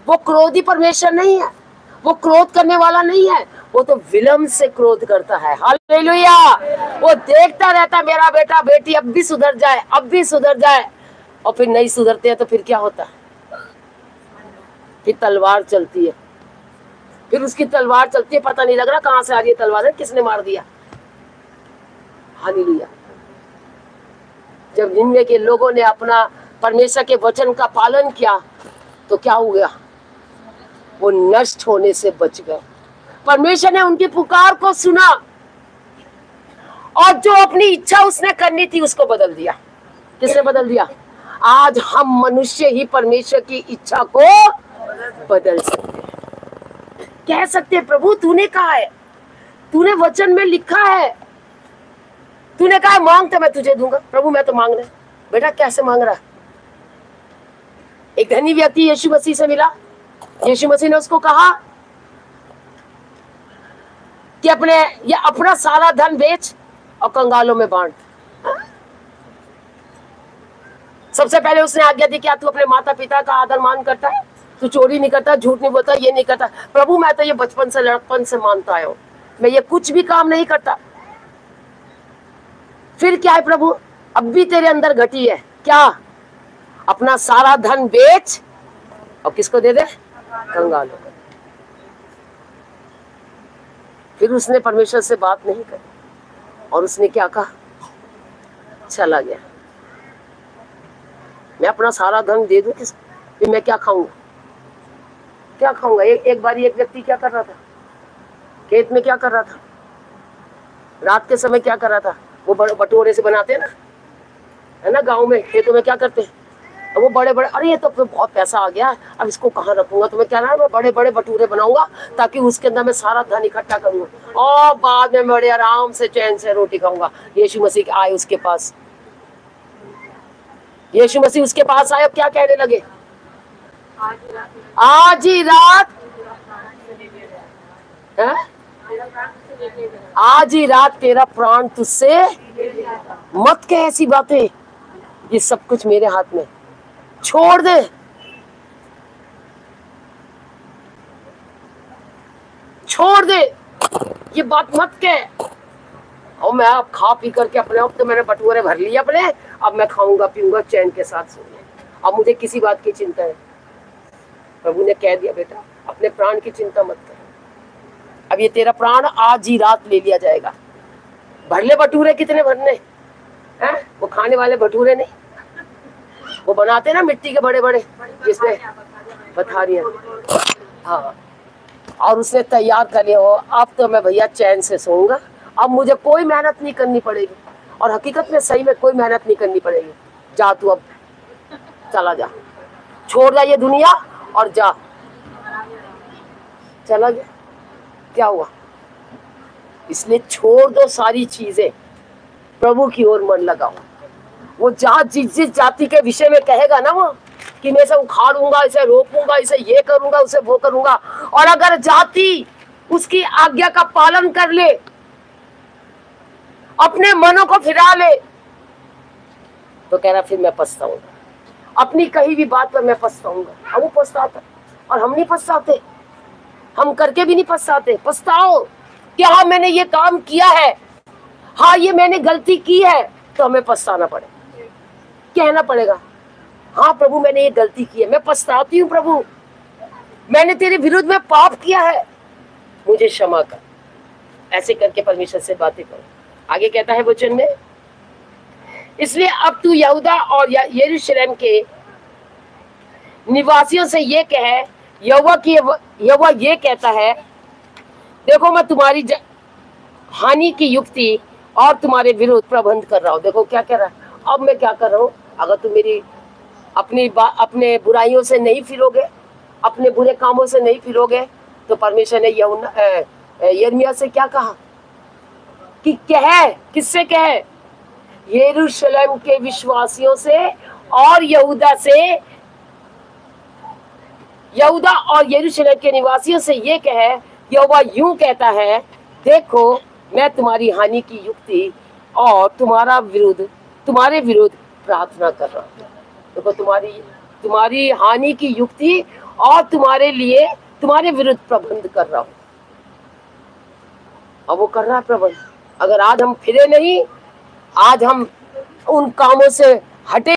वो क्रोधी परमेश्वर नहीं है, वो क्रोध करने वाला नहीं है, वो तो विलम्ब से क्रोध करता है। हालेलुया। वो देखता रहता मेरा बेटा बेटी अब भी सुधर जाए, अब भी सुधर जाए, और फिर नहीं सुधरते हैं तो फिर क्या होता है? फिर तलवार चलती है, फिर उसकी तलवार चलती है, पता नहीं लग रहा कहां से आ रही है तलवार है, किसने मार दिया। हालेलुया। जब निन्वे के लोगों ने अपना परमेश्वर के वचन का पालन किया तो क्या हो गया? वो नष्ट होने से बच गए। परमेश्वर ने उनकी पुकार को सुना और जो अपनी इच्छा उसने करनी थी उसको बदल दिया। किसने बदल दिया? आज हम मनुष्य ही परमेश्वर की इच्छा को बदल सकते हैं। कह सकते हैं प्रभु तूने कहा है, तूने वचन में लिखा है, तूने कहा मांग तो मैं तुझे दूंगा। प्रभु मैं तो मांग रहा। बेटा कैसे मांग रहा? एक धनी व्यक्ति यीशु मसीह से मिला, यीशु मसीह ने उसको कहा कि अपना सारा धन बेच और कंगालों में बांट। सबसे पहले उसने आज्ञा दी, क्या तू अपने माता पिता का आदर मान करता है? तू चोरी नहीं करता, झूठ नहीं बोलता, ये नहीं करता? प्रभु मैं तो ये बचपन से लड़कपन से मानता आया हूं, मैं ये कुछ भी काम नहीं करता। फिर क्या है प्रभु? अब भी तेरे अंदर घटी है क्या? अपना सारा धन बेच और किसको दे दे? कंगालों को। फिर उसने परमेश्वर से बात नहीं करी और उसने क्या कहा? चला गया। मैं अपना सारा धन दे दूं किसको? फिर मैं क्या खाऊंगा? क्या खाऊंगा? एक बार एक व्यक्ति क्या कर रहा था? खेत में क्या कर रहा था? रात के समय क्या कर रहा था? वो बटोरे से बनाते हैं ना, है ना, गांव में खेतों में क्या करते हैं, वो बड़े बड़े, अरे ये तो बहुत पैसा आ गया, अब इसको कहाँ रखूंगा? तो मैं क्या रहा, मैं बड़े बड़े बटूरे बनाऊंगा ताकि उसके अंदर मैं सारा धन इकट्ठा करूंगा और बाद में बड़े आराम से चैन से रोटी खाऊंगा। यीशु मसीह आए उसके पास, यीशु मसीह उसके पास आए, अब क्या कहने लगे? आज ही रात है, आज ही रात तेरा प्राण तुझसे मत कह ऐसी बातें, ये सब कुछ मेरे हाथ में, छोड़ दे। छोड़ दे, ये बात मत कह। और मैं अब खा पी करके अपने आप तो मैंने बटुरे भर लिए अपने, अब मैं खाऊंगा पीऊंगा चैन के साथ सोऊंगा, अब मुझे किसी बात की चिंता है। प्रभु ने कह दिया बेटा अपने प्राण की चिंता मत कर, अब ये तेरा प्राण आज ही रात ले लिया जाएगा। भर ले बटूरे, कितने भरने हैं? वो खाने वाले भटूरे नहीं, वो बनाते ना मिट्टी के बड़े बड़े जिसमें पथारियां, हाँ, और उसने तैयार कर लिया हो। अब तो मैं भैया चैन से सोऊंगा, अब मुझे कोई मेहनत नहीं करनी पड़ेगी। और हकीकत में सही में कोई मेहनत नहीं करनी पड़ेगी। जा तू अब, चला जा, छोड़ जा ये दुनिया और जा। चला गया, क्या हुआ? इसलिए छोड़ दो सारी चीजें, प्रभु की ओर मन लगाओ। वो जिस जाति के विषय में कहेगा ना वो कि मैं इसे उखाड़ूंगा, इसे रोपूंगा, इसे ये करूंगा, उसे वो करूंगा, और अगर जाति उसकी आज्ञा का पालन कर ले, अपने मनों को फिरा ले, तो कह रहा फिर मैं पछताऊंगा, अपनी कही भी बात पर मैं पछताऊंगा। अब वो पछताता और हम नहीं पछताते, हम करके भी नहीं पछताते। पछताओ कि हाँ मैंने ये काम किया है, हाँ ये मैंने गलती की है, तो हमें पछताना पड़ेगा, कहना पड़ेगा हाँ प्रभु मैंने ये गलती की है, मैं पछताती हूँ प्रभु, मैंने तेरे विरुद्ध में पाप किया है, मुझे क्षमा कर। ऐसे करके परमेश्वर से बातें करो। आगे कहता है वचन में, इसलिए अब तू यहूदा और यरूशलेम के निवासियों से ये कहे, यहोवा ये कहता है, देखो मैं तुम्हारी हानि की युक्ति और तुम्हारे विरुद्ध प्रबंध कर रहा हूँ। देखो क्या कह रहा है, अब मैं क्या कर रहा हूँ, अगर तुम मेरी अपने बुराइयों से नहीं फिरोगे, अपने बुरे कामों से नहीं फिरोगे, तो परमेश्वर ने यिर्मयाह से क्या कहा कि किससे कहे? यरूशलेम के विश्वासियों से और यहूदा और यरूशलेम के निवासियों से ये कहे, यहोवा यूं कहता है, देखो मैं तुम्हारी हानि की युक्ति और तुम्हारे विरुद्ध प्रार्थना कर रहा हूँ। देखो तुम्हारी हानि की युक्ति और तुम्हारे लिए तुम्हारे विरुद्ध प्रबंध कर रहा हूं। अब वो कर रहा है प्रबंध। अगर आज हम फिरे नहीं, आज हम उन कामों से हटे